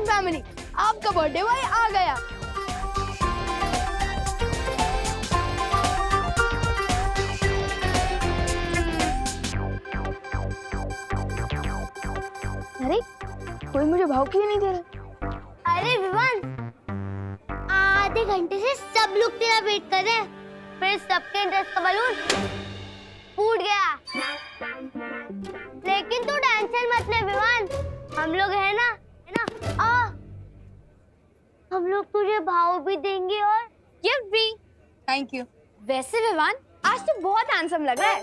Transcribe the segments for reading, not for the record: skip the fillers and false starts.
Family, आपका birthday boy आ गया। अरे कोई मुझे भाव क्यों नहीं दे रहा? अरे विवान, आधे घंटे से सब लोग तेरा वेट कर रहे हैं, फिर सबके ड्रेस का बलून फूट गया। लेकिन तू टेंशन मत ले विवान, हम लोग है ना, हम लोग तुझे भाव भी देंगे और गिफ्ट भी। Thank you. वैसे विवान आज तो बहुत हैंडसम लग रहा है।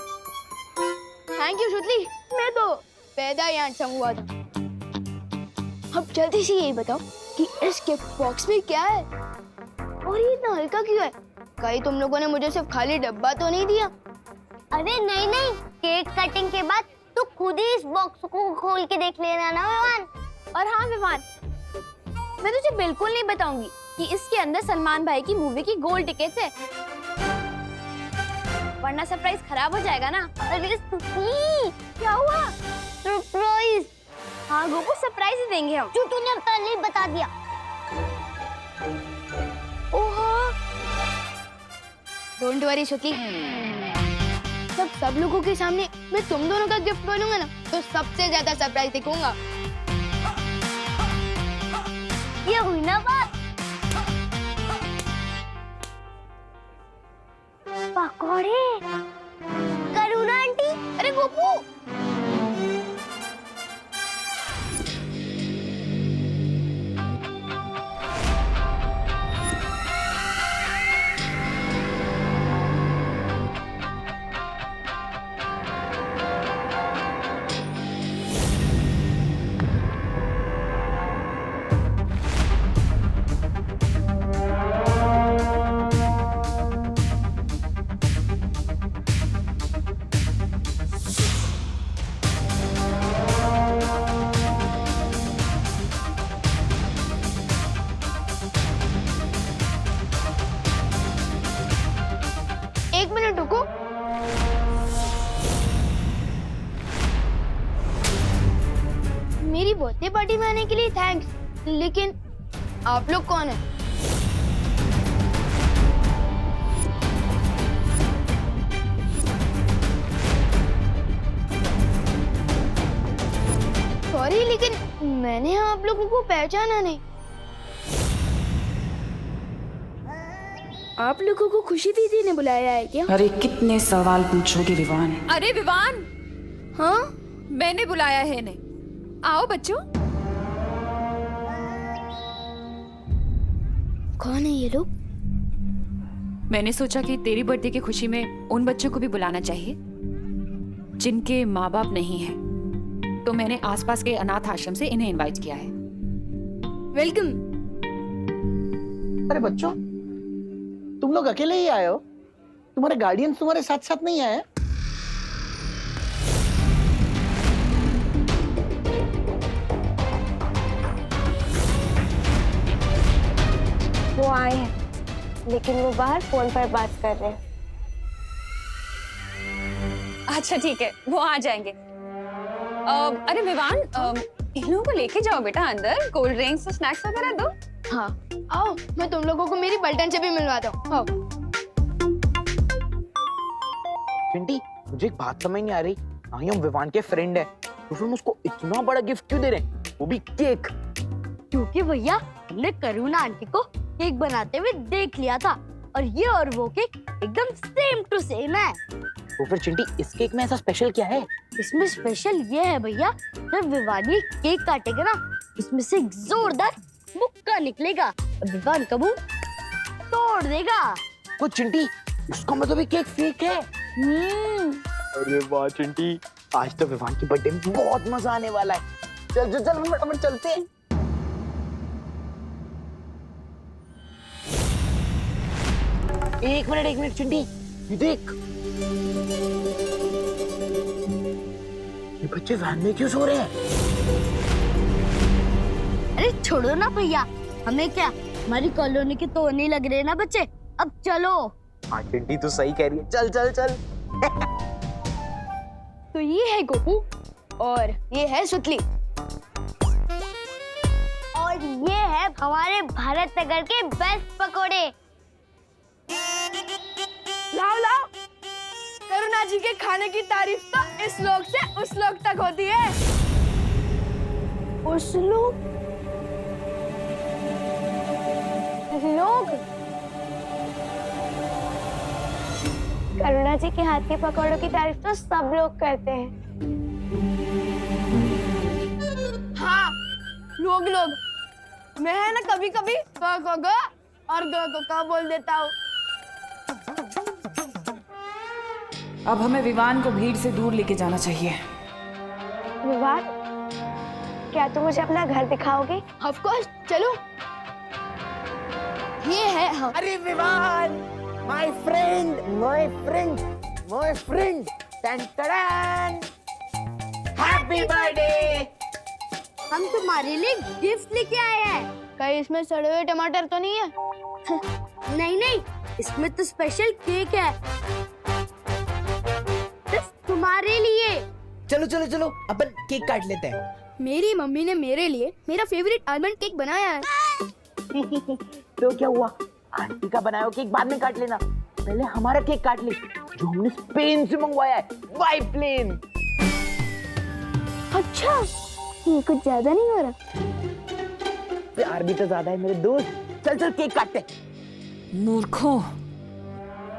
थैंक यू शुतली, मैं तो पैदा ही हैंडसम हुआ था। अब जल्दी से यही बताओ कि इस गिफ्ट बॉक्स में क्या है और ये इतना हल्का क्यों है? कहीं तुम लोगों ने मुझे सिर्फ खाली डब्बा तो नहीं दिया? अरे नहीं नहीं, केक कटिंग के बाद तू खुद ही इस बॉक्स को खोल के देख लेना ना विवान। और हाँ विवान, मैं तुझे बिल्कुल नहीं बताऊंगी कि इसके अंदर सलमान भाई की मूवी की गोल्ड टिकट्स है, वरना सरप्राइज खराब हो जाएगा ना। अरे क्या हुआ? सरप्राइज। हाँ गोपू, सरप्राइज ही देंगे हम। जो तूने पहले ही बता दिया। ओहो, डोंट वरी शुक्ली, जब सब लोगों के सामने मैं तुम दोनों का गिफ्ट बनूंगा ना, तो सबसे ज्यादा सरप्राइज दिखाऊंगा। ये हुई ना बात। पकौड़े करुणा आंटी। अरे गोपू, एक मिनट रुको। मेरी बर्थडे पार्टी में आने के लिए थैंक्स, लेकिन आप लोग कौन हैं? सॉरी, लेकिन मैंने आप लोगों को पहचाना नहीं। आप लोगों को खुशी दीदी ने बुलाया है क्या? अरे कितने सवाल पूछोगे विवान? अरे विवान, हाँ, मैंने बुलाया है इन्हें। आओ बच्चों। कौन है ये लोग? मैंने सोचा कि तेरी बर्थडे की खुशी में उन बच्चों को भी बुलाना चाहिए जिनके माँ बाप नहीं है, तो मैंने आसपास के अनाथ आश्रम से इन्हें इनवाइट किया है। वेलकम। अरे बच्चों, तुम लोग अकेले ही आए हो? तुम्हारे गार्डियंस तुम्हारे साथ साथ नहीं आए? वो आए हैं, लेकिन वो बाहर फोन पर बात कर रहे हैं। अच्छा ठीक है, वो आ जाएंगे। अरे विवान, इन लोगों को लेके जाओ बेटा अंदर, कोल्ड ड्रिंक्स और स्नैक्स वगैरह दो। हाँ आओ, मैं तुम लोगों को मेरी पलटन से भी मिलवाता हूँ। आओ। चिंटी, मुझे एक बात समझ नहीं आ रही। हाँ, हम विवान के फ्रेंड है, तो फिर हम उसको इतना बड़ा गिफ्ट क्यों दे रहे हैं, वो भी केक? क्योंकि भैया हमने करुणा आंटी को केक बनाते हुए देख लिया था, और ये और वो केक एकदम सेम टू सेम है। तो फिर चिंटी, इस केक में ऐसा स्पेशल क्या है? इसमें स्पेशल ये है भैया, जब विवान ये केक काटेगा ना, इसमें से एक जोरदार मुक्का निकलेगा और विवान का मुंह तोड़ देगा। तो चिंटी, इसका मतलब ये केक फेक है? अरे वाह चिंटी, आज तो विवान की बर्थडे में बहुत मजा आने वाला है। चल चल चल, हम फटाफट चलते हैं। एक मिनट चिंटी, ये देख, ये बच्चे वैन में क्यों सो रहे हैं? अरे छोड़ो ना भैया, हमें क्या, हमारी कॉलोनी के तो नहीं लग रहे ना बच्चे। अब चलो। हाँ चिंटी, तू सही कह रही है, चल चल चल। तो ये है गोपू और ये है सुतली। और हमारे भारत नगर के बेस्ट पकोड़े। लाओ लाओ, करुणा जी के खाने की तारीफ तो इस लोग से उस लोग तक होती है। उस लोग करुणा जी के हाथ के पकौड़ों की तारीफ तो सब लोग करते हैं। हाँ, लोग मैं है ना कभी कभी ग और ग बोल देता हूँ। अब हमें विवान को भीड़ से दूर लेके जाना चाहिए। विवान, क्या तुम मुझे अपना घर दिखाओगे? ऑफ कोर्स, चलो। ये है हम। अरे Vivaan, my friend, ton happy birthday. हम तुम्हारे लिए गिफ्ट लेके आए हैं। कहीं इसमें सड़े हुए टमाटर तो नहीं है? नहीं, इसमें तो स्पेशल केक है सिर्फ तुम्हारे लिए। चलो अपन केक काट लेते हैं। मेरी मम्मी ने मेरे लिए मेरा फेवरेट आलमंड केक बनाया है। तो क्या हुआ, आंटी का बनाया हुआ केक बाद में काट लेना, पहले हमारा केक काट ले जो हमने स्पेन से मंगवाया है बाय प्लेन। अच्छा, ये कुछ ज्यादा नहीं हो रहा? प्यार भी तो ज्यादा है मेरे दोस्त। चल केक काटते। मूर्खों,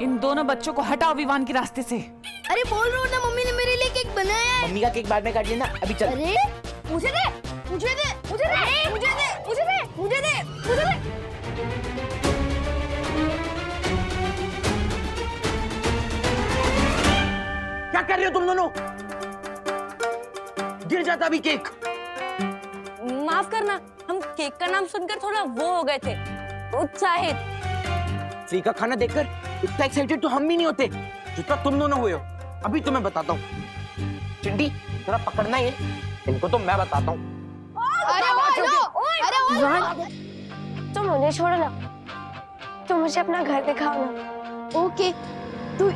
इन दोनों बच्चों को हटाओ विवान के रास्ते से। अरे बोल रहा हूँ ना, मम्मी ने मेरे लिए केक बनाया है। मम्मी का केक बाद में काट लेना, अभी चल। अरे मुझे दे। क्या कर रहे हो तुम दोनों? गिर जाता अभी केक। माफ करना, हम केक का नाम सुनकर थोड़ा वो हो गए थे, उत्साहित। फ्री का खाना देखकर इतना एक्साइटेड तो हम भी नहीं होते जितना तुम दोनों हुए हो। अभी तुम्हें बताता हूँ। चिंटी, तेरा पकड़ना ही है, इनको तो मैं बताता हूँ। तुम मुझे छोड़ो ना, तुम मुझे अपना घर दिखाओ ना। ओके, तू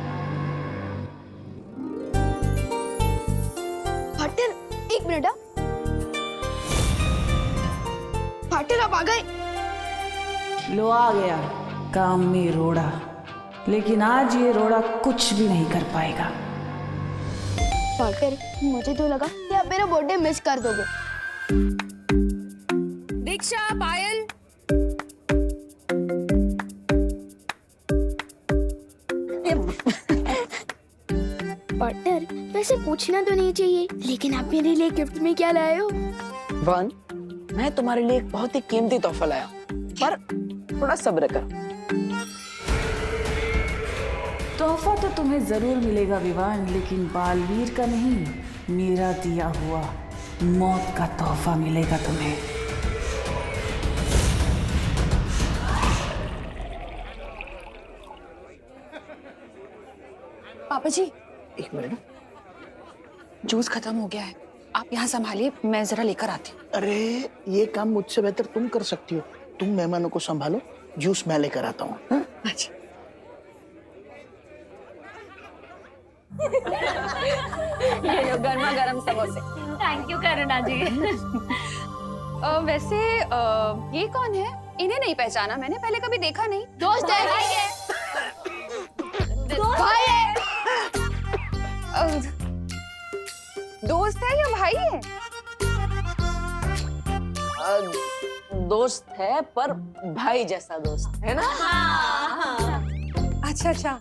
फाटर, एक मिनट। फाटर आप आ गए। लो आ गया काम में रोड़ा, लेकिन आज ये रोड़ा कुछ भी नहीं कर पाएगा। फाटर, मुझे तो लगा कि आप मेरा बर्थडे मिस कर दोगे। दीक्षा, पायल, पार्टनर, वैसे पूछना तो नहीं चाहिए, लेकिन आप मेरे लिए गिफ्ट में क्या लाए हो? वन, मैं तुम्हारे लिए एक बहुत ही कीमती तोहफा लाया, पर थोड़ा सब्र कर। तोहफा तो तुम्हें जरूर मिलेगा विवान, लेकिन बालवीर का नहीं, मेरा दिया हुआ मौत का तोहफा मिलेगा तुम्हें। पापा जी, एक मिनट। जूस खत्म हो गया है, आप यहाँ संभालिए, मैं जरा लेकर आती हूँ। अरे ये काम मुझसे बेहतर तुम कर सकती हो। तुम मेहमानों को संभालो, जूस मैं लेकर आता हूँ। हाँ? अच्छा। ये लो गर्मा गर्म समोसे। थैंक यू करुणा जी। वैसे ये कौन है? इन्हें नहीं पहचाना मैंने, पहले कभी देखा नहीं। दोस्त है। भाई है। दोस्त है या भाई है? दोस्त है, पर भाई जैसा दोस्त है ना। अच्छा अच्छा।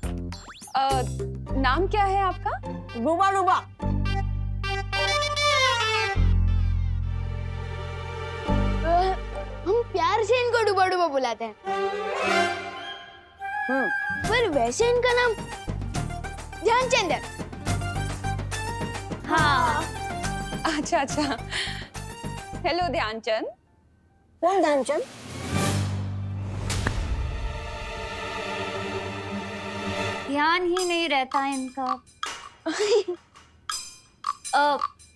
नाम क्या है आपका? रूबा रूबा। हम प्यार से इनको डुबा डुबा बुलाते हैं। पर वैसे इनका नाम ध्यानचंद है। हाँ। अच्छा अच्छा। हेलो ध्यानचंद। कौन ध्यानचंद? ध्यान ही नहीं रहता इनका।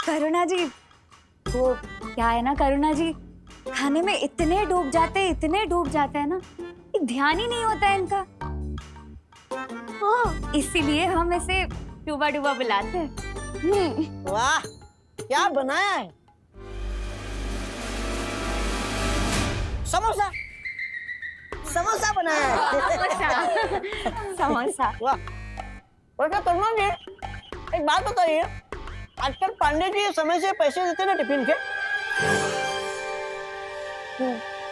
करुणा जी, वो क्या है ना, करुणा जी खाने में इतने डूब जाते हैं ना, ध्यान ही नहीं होता है इनका। इसीलिए हम इसे डूबा डूबा बुलाते हैं। वाह, क्या बनाया है। समोसा समोसा बनाया है। समोसा। वाह। वैसे तन्मय जी, एक बात बताइए, आजकल पांडे जी समय से पैसे देते ना टिफिन के?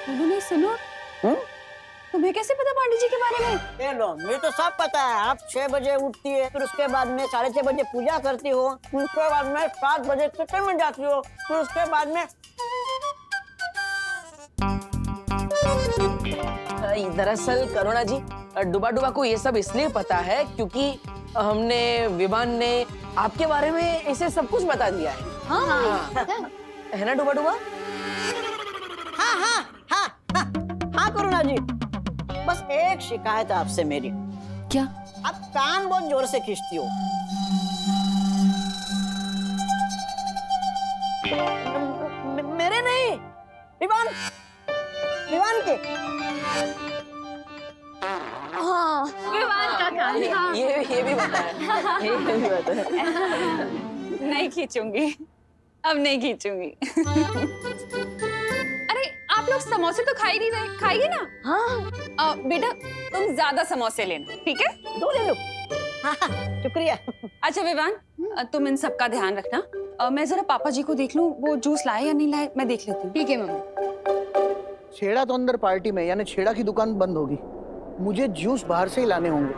नहीं सुनो, तुम्हें कैसे पता पांडे जी के बारे में? ये लो, मुझे तो सब पता है। आप 6 बजे उठती है, फिर उसके बाद में 6:30 बजे पूजा करती हो, फिर उसके बाद में 7 बजे किचन में जाती हो, फिर उसके बाद में दरअसल करुणा जी, डुबा डुबा को ये सब इसलिए पता है क्योंकि हमने विवान ने आपके बारे में इसे सब कुछ बता दिया है। हाँ। है ना डुबा डुबा? हाँ हाँ हाँ हाँ हाँ करुणा जी, बस एक शिकायत है आपसे मेरी। क्या? आप कान बहुत जोर से खींचती हो। मेरे नहीं, विवान विवान के। हाँ, विवान का कान। हाँ। ये भी बता है। ये भी बता है। नहीं खींचूंगी, अब नहीं खींचूंगी। अरे आप लोग समोसे तो खा ही नहीं रहे, खाइए ना। हाँ। बेटा तुम ज्यादा समोसे लेना, ठीक है? 2 ले लो। हाँ हाँ, शुक्रिया। अच्छा विवान, तुम इन सब का ध्यान रखना। मैं जरा पापा जी को देख लूं, वो जूस लाए या नहीं लाए, मैं देख लेती हूँ। ठीक है मम्मी। छेड़ा तो अंदर पार्टी में, यानी छेड़ा की दुकान बंद होगी। मुझे जूस बाहर से ही लाने होंगे।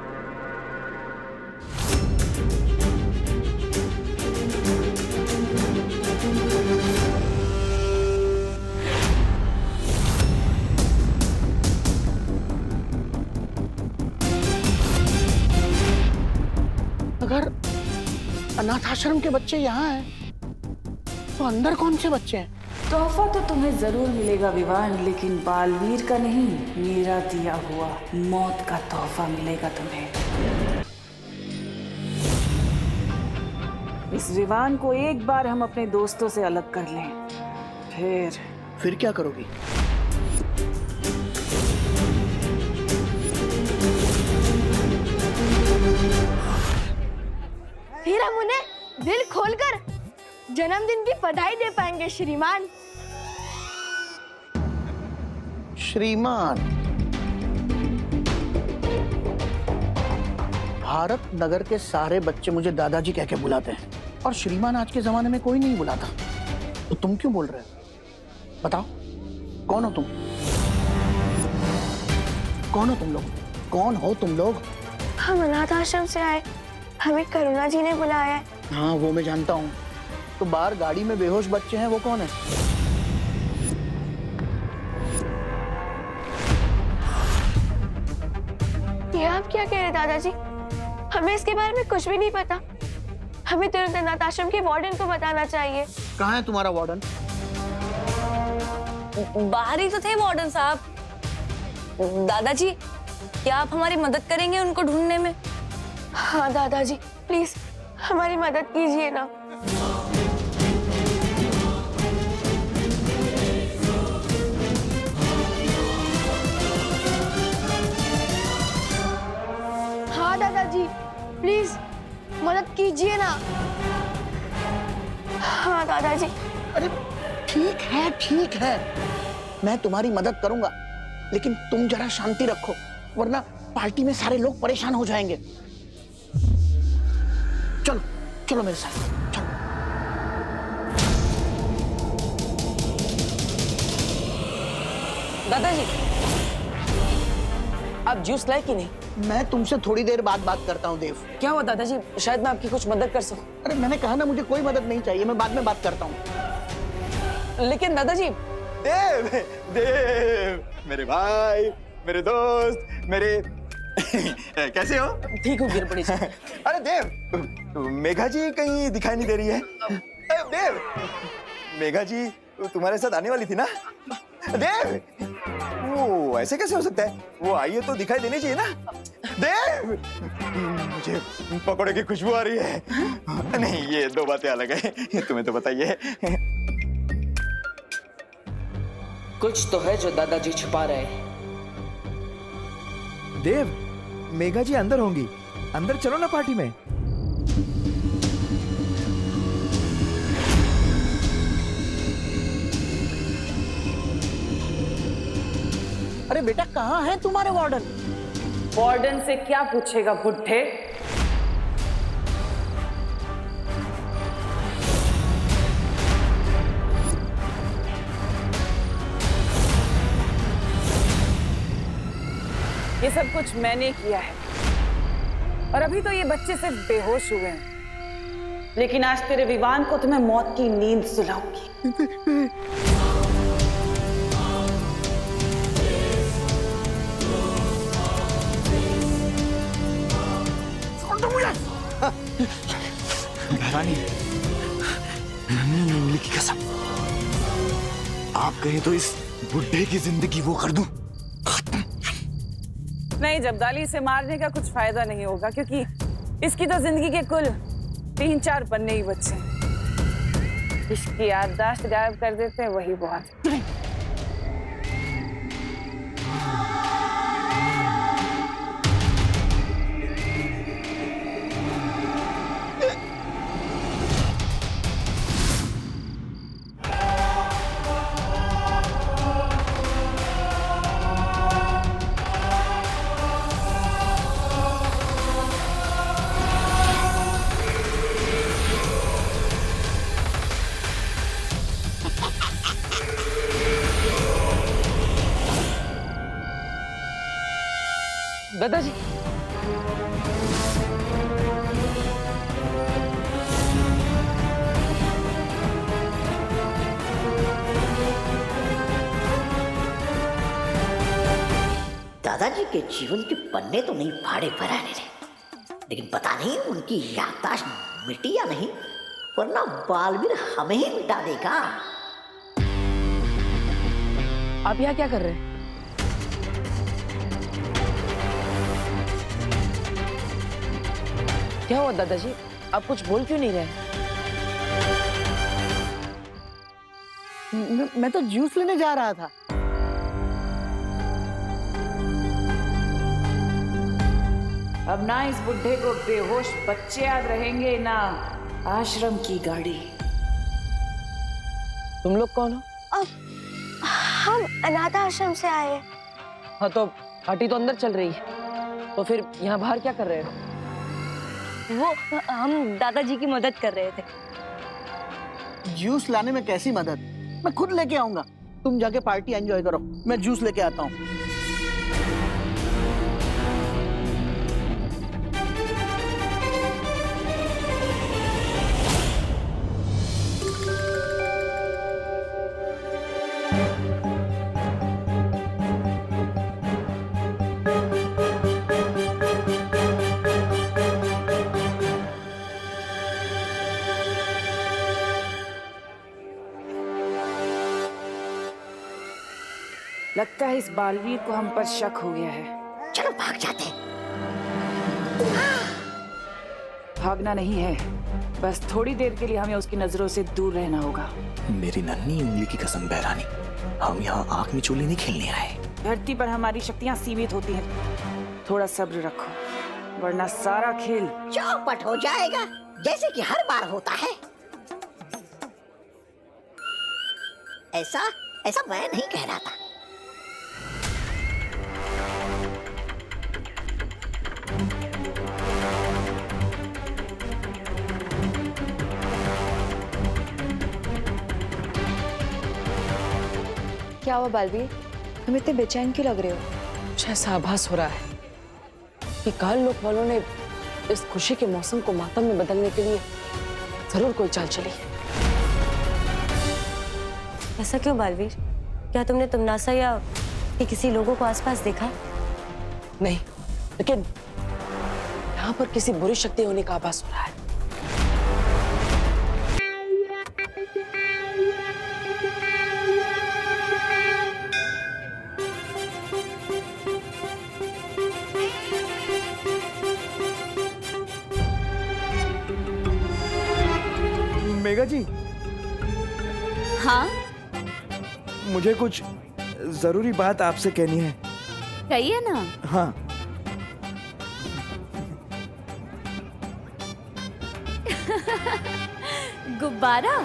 अगर अनाथ आश्रम के बच्चे यहाँ हैं, तो अंदर कौन से बच्चे हैं? तोहफा तो तुम्हें जरूर मिलेगा विवान, लेकिन बालवीर का नहीं, मेरा दिया हुआ मौत का तोहफा मिलेगा तुम्हें। इस विवान को एक बार हम अपने दोस्तों से अलग कर लें, फिर क्या करोगी? फिर हम उन्हें दिल खोलकर जन्मदिन की बधाई दे पाएंगे श्रीमान। श्रीमान, भारत नगर के सारे बच्चे मुझे दादाजी कह के बुलाते हैं, और श्रीमान आज के जमाने में कोई नहीं बुलाता। तो तुम क्यों बोल रहे हो? बताओ, कौन हो तुम? कौन हो तुम लोग? कौन हो तुम लोग? हम अनाथ आश्रम से आए, हमें करुणा जी ने बुलाया है। हाँ, वो मैं जानता हूँ। तो बाहर गाड़ी में बेहोश बच्चे हैं, वो कौन है? ये आप क्या कह रहे हैं दादाजी? हमें इसके बारे में कुछ भी नहीं पता। हमें तुरंत अनाथ आश्रम के वार्डन को बताना चाहिए। कहाँ है तुम्हारा वार्डन? बाहर ही तो थे वार्डन साहब। दादाजी, क्या आप हमारी मदद करेंगे उनको ढूंढने में? हाँ दादाजी, प्लीज हमारी मदद कीजिए ना। हाँ दादाजी, प्लीज मदद कीजिए ना। हाँ दादाजी। अरे ठीक है, मैं तुम्हारी मदद करूंगा, लेकिन तुम जरा शांति रखो, वरना पार्टी में सारे लोग परेशान हो जाएंगे। चलो चलो मेरे साथ, चलो। दादाजी, आप जूस लाए कि नहीं? मैं तुमसे थोड़ी देर बाद बात करता हूँ देव। क्या हुआ दादाजी, शायद मैं आपकी कुछ मदद कर सकूं। अरे मैंने कहा ना, मुझे कोई मदद नहीं चाहिए, मैं बाद में बात करता हूँ। लेकिन दादाजी। देव, देव, मेरे भाई, मेरे दोस्त, मेरे कैसे हो? ठीक हूँ गिरपड़ी जी। अरे देव, मेघा जी कहीं दिखाई नहीं दे रही है। देव, मेघा जी तुम्हारे साथ आने वाली थी ना? देव, वो ऐसे कैसे हो सकता है? वो आई है तो दिखाई देनी चाहिए ना? देव, मुझे पकौड़े की खुशबू आ रही है। नहीं, ये दो बातें अलग है, तुम्हें तो बताइए। कुछ तो है जो दादाजी छुपा रहे हैं। देव, मेघा जी अंदर होंगी, अंदर चलो ना पार्टी में। अरे बेटा कहाँ है तुम्हारे वार्डन? वार्डन से क्या पूछेगा बुढ़े? ये सब कुछ मैंने किया है और अभी तो ये बच्चे सिर्फ बेहोश हुए हैं, लेकिन आज तेरे विवान को तुम्हें मौत की नींद सुलाऊंगी। रानी, उंगली की कसम, आप कहे तो इस बुढ़े की जिंदगी वो कर दूं। नहीं जब्दाली, इसे मारने का कुछ फायदा नहीं होगा क्योंकि इसकी तो जिंदगी के कुल 3-4 पन्ने ही बचे हैं। इसकी याददाश्त गायब कर देते हैं वही बहुत है। दादाजी, दादाजी के जीवन के पन्ने तो नहीं फाड़े पराने ने, लेकिन पता नहीं उनकी याददाश्त मिटी या नहीं, वरना बालवीर हमें ही मिटा देगा। आप यहाँ क्या कर रहे हैं? क्या हुआ दादाजी, आप कुछ बोल क्यों नहीं रहे? मैं तो जूस लेने जा रहा था। अब ना इस बुढ़े को बेहोश बच्चे याद रहेंगे, ना आश्रम की गाड़ी। तुम लोग कौन हो? हम अनाथ आश्रम से आए हैं। हाँ तो पार्टी तो अंदर चल रही है, तो फिर यहाँ बाहर क्या कर रहे हो? वो हम दादाजी की मदद कर रहे थे। जूस लाने में कैसी मदद? मैं खुद लेके आऊंगा। तुम जाके पार्टी एंजॉय करो, मैं जूस लेके आता हूँ। लगता है इस बालवीर को हम पर शक हो गया है। चलो भाग जाते हैं। भागना नहीं है, बस थोड़ी देर के लिए हमें उसकी नजरों से दूर रहना होगा। मेरी नन्ही उंगली की कसम बहरानी, हम यहाँ आंख मिचोली नहीं खेलने आए। धरती पर हमारी शक्तियाँ सीमित होती हैं। थोड़ा सब्र रखो, वरना सारा खेल चौपट हो जाएगा, जैसे कि हर बार होता है। ऐसा ऐसा मैं नहीं कह रहा था। क्या हुआ बालवीर, तुम इतने बेचैन क्यों लग रहे हो? कुछ ऐसा आभास हो रहा है कि काल लोक वालों ने इस खुशी के मौसम को मातम में बदलने के लिए जरूर कोई चाल चली। ऐसा क्यों बालवीर? क्या तुमने तमनासा या किसी लोगों को आसपास देखा? नहीं, लेकिन यहाँ पर किसी बुरी शक्ति होने का आभास हो रहा है। मेघा जी, हाँ मुझे कुछ जरूरी बात आपसे कहनी है। कहिए ना। हाँ, गुब्बारा?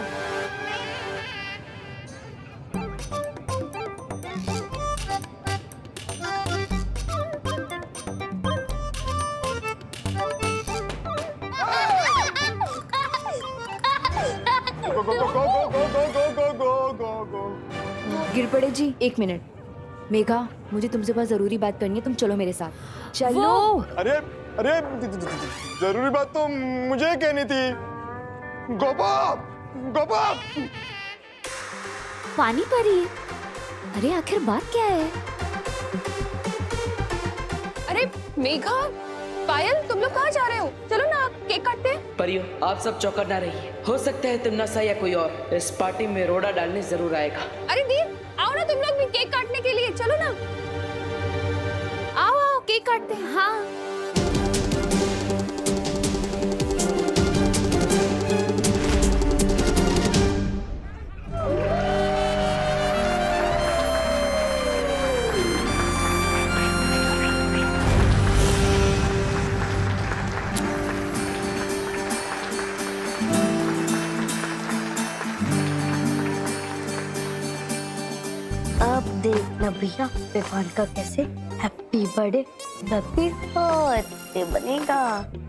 गिर पड़े जी। एक मिनट मेघा, मुझे तुमसे बहुत जरूरी बात करनी है, तुम चलो मेरे साथ। चलो। अरे अरे जरूरी बात तो मुझे कहनी थी। गोपा गोपा। पानी परी, अरे आखिर बात क्या है? अरे मेघा, पायल, तुम लोग कहाँ जा रहे हो? चलो ना केक काटते हैं। परियो, आप सब चौकन्ना ना रहिए। हो सकता है तिमनासा या कोई और इस पार्टी में रोड़ा डालने जरूर आएगा। अरे दी, आओ ना तुम लोग भी केक काटने के लिए, चलो ना। आओ आओ केक काटते हैं। हाँ, अब देखना भैया विवान का कैसे हैप्पी बर्थडे बनेगा।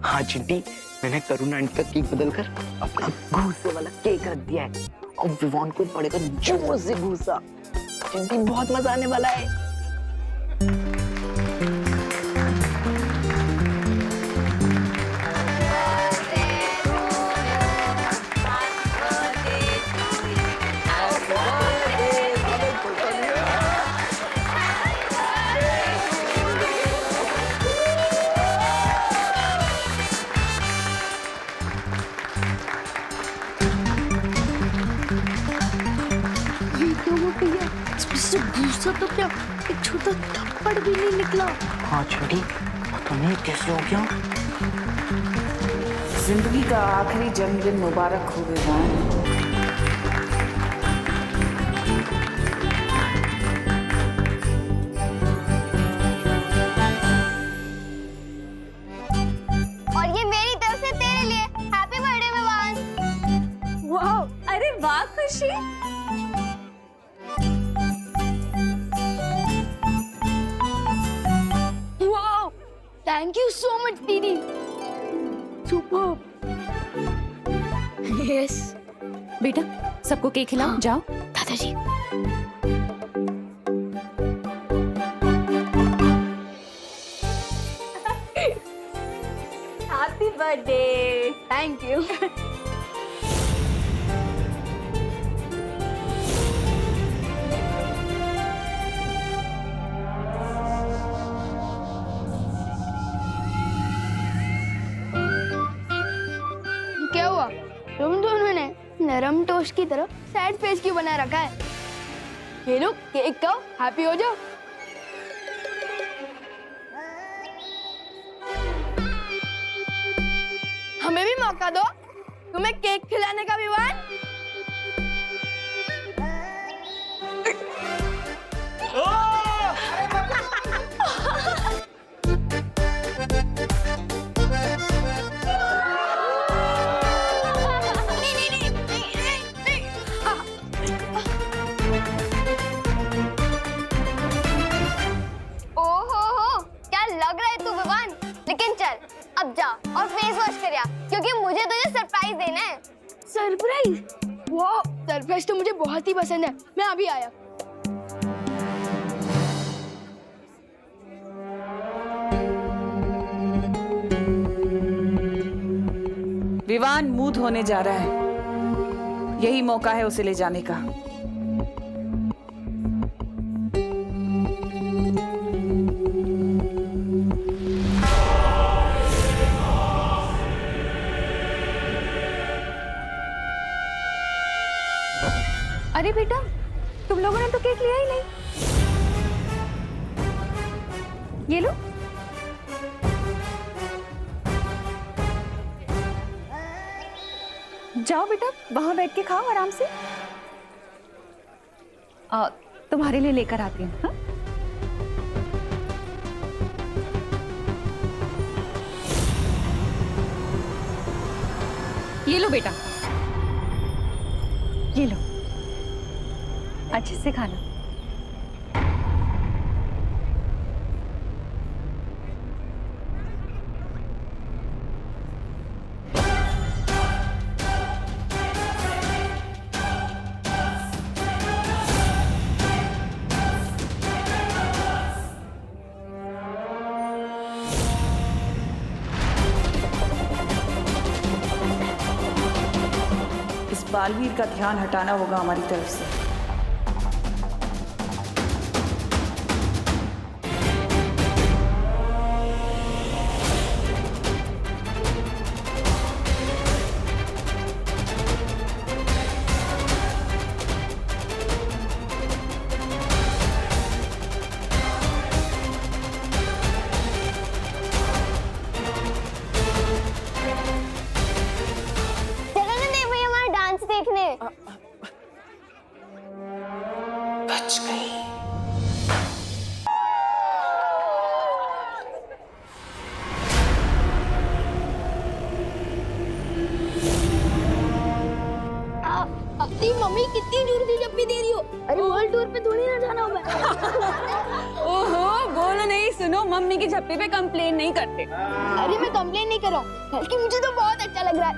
हाँ चिंटी, मैंने करुणा आंटी का केक बदलकर अपना घूसे वाला केक रख दिया है और विवान को पड़ेगा जोर से घूसा। चिंटी, बहुत मजा आने वाला है। इससे गुस्सा तो क्या, एक छोटा थप्पड़ भी नहीं निकला। हाँ चिंटी, पता नहीं कैसे हो गया। जिंदगी का आखिरी जन्मदिन मुबारक हो विवान। और ये मेरी तरफ से तेरे लिए हैप्पी बर्थडे विवान। वाह, अरे वाह खुशी। वाह, थैंक यू सो मच दीदी। सुपर। यस बेटा, सबको केक खिलाओ। जाओ। दादाजी। Happy birthday. Thank you. क्या हुआ? तुम दोनों ने नरम टोस्ट की तरह सैड फेस क्यों बना रखा है? ये लो केक खाओ, हैप्पी हो जाओ। हमें भी मौका दो, तुम्हें केक खिलाने का विवान। ओहो, क्या लग रहा है तू विवान? लेकिन चल अब जा और फेस वॉश कर आ, क्योंकि मुझे तुझे सरप्राइज देना है। सरप्राइज? वाह, सरप्राइज तो मुझे बहुत ही पसंद है। मैं अभी आया। विवान मूड होने जा रहा है, यही मौका है उसे ले जाने का। अरे बेटा, तुम लोगों ने तो केक लिया ही नहीं। ये लो। जाओ बेटा, वहां बैठ के खाओ आराम से। तुम्हारे लिए लेकर आती हूँ। हाँ? ये लो बेटा, ये लो, अच्छे से खाना। बालवीर का ध्यान हटाना होगा हमारी तरफ से। बच गई। अपनी मम्मी कितनी दूर की जब भी दे रही हो। अरे वर्ल्ड टूर पे थोड़ी ना जाना होगा। ओहो, बोलो नहीं, सुनो, मम्मी की झप्पी पे कंप्लेन नहीं करते। अरे मैं कंप्लेन नहीं कर रहा हूँ, बल्कि मुझे तो बहुत अच्छा लग रहा है।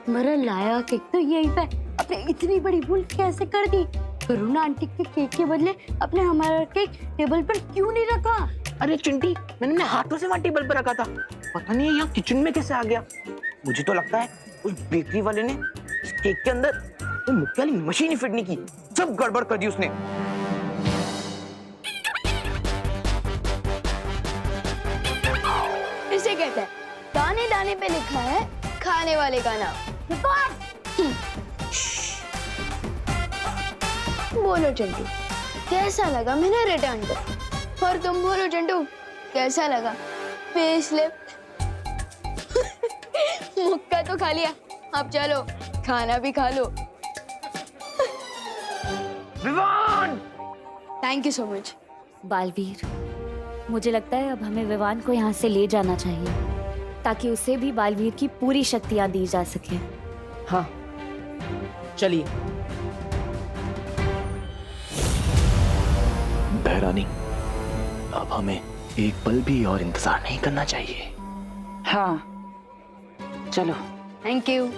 मेरा लाया केक तो यहीं पे। अपने इतनी बड़ी भूल कैसे कर दी? करुणा आंटी के केक के बदले अपने हमारा केक टेबल पर क्यों नहीं रखा? अरे चिंटी, मैंने अपने हाथों से वहाँ टेबल पर रखा था, पता नहीं यहाँ किचन में कैसे आ गया। मुझे तो लगता है उस बेकरी वाले ने इस केक के अंदर वो मुक्के वाली मशीन ही फिट नहीं की, सब गड़बड़ कर दी उसने। इसे कहते हैं दाने दाने पे लिखा है खाने वाले का नाम। बोलो चंटू, कैसा लगा मैंने रिटर्न कर? और तुम बोलो चंटू, कैसा लगा फेस लिफ्ट? मुक्का तो खा लिया, अब चलो खाना भी खा लो। Vivaan! Thank you so much. Baalveer, मुझे लगता है अब हमें विवान को यहाँ से ले जाना चाहिए ताकि उसे भी बालवीर की पूरी शक्तियाँ दी जा सके। हाँ, चलिए। बहरानी, अब हमें एक पल भी और इंतजार नहीं करना चाहिए। हाँ, चलो। Thank you.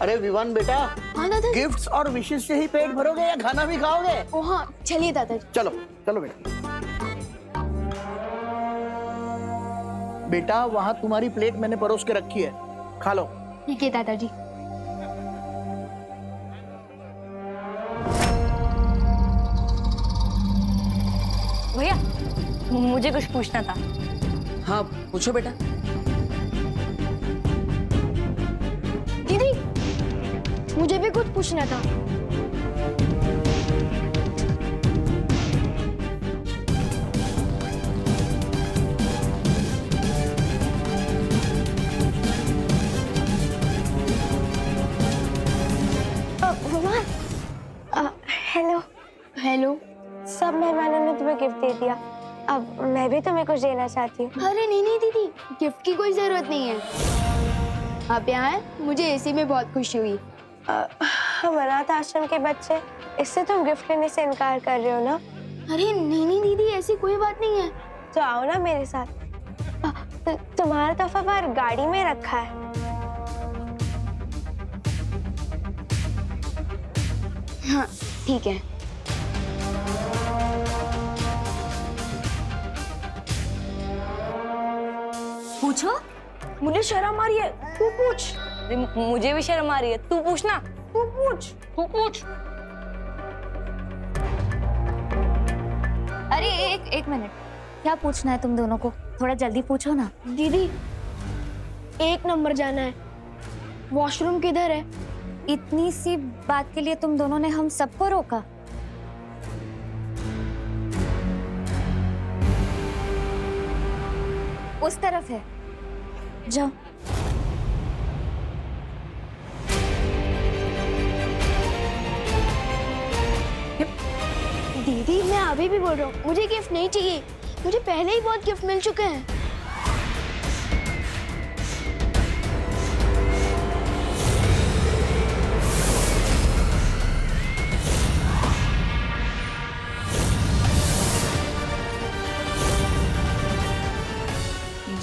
अरे विवान बेटा, हाँ दादा। गिफ्ट्स और विशेष से ही पेट भरोगे या खाना भी खाओगे? ओ हाँ, चलिए दादाजी। चलो चलो बेटा। बेटा, वहाँ तुम्हारी प्लेट मैंने परोस के रखी है, खा लो। ठीक है दादाजी। भैया, मुझे कुछ पूछना था। हाँ, पूछो बेटा। दीदी, मुझे भी कुछ पूछना था। हेलो। हेलो। सब मेहमानों ने तुम्हें गिफ्ट दे दिया, अब मैं भी तुम्हें कुछ देना चाहती हूँ। अरे नहीं नहीं दीदी, गिफ्ट की कोई जरूरत नहीं है। आप यहाँ आए, मुझे इसी में बहुत खुशी हुई। हम अनाथ आश्रम के बच्चे, इससे तुम गिफ्ट लेने से इनकार कर रहे हो ना? अरे नहीं नहीं दीदी, ऐसी कोई बात नहीं है। तो आओ ना मेरे साथ। तुम्हारा तोहफा बाहर गाड़ी में रखा है। हाँ ठीक है। पूछो। मुझे शर्म आ रही है, तू पूछ। मुझे भी शर्म आ रही है, तू पूछना। तू पूछ। तू पूछ। अरे एक मिनट, क्या पूछना है तुम दोनों को? थोड़ा जल्दी पूछो ना। दीदी, 1 नंबर जाना है। वॉशरूम किधर है? इतनी सी बात के लिए तुम दोनों ने हम सबको रोका? उस तरफ है, जाओ। दीदी, मैं अभी भी बोल रहा हूँ, मुझे गिफ्ट नहीं चाहिए। मुझे पहले ही बहुत गिफ्ट मिल चुके हैं।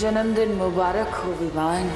जन्मदिन मुबारक हो विवान।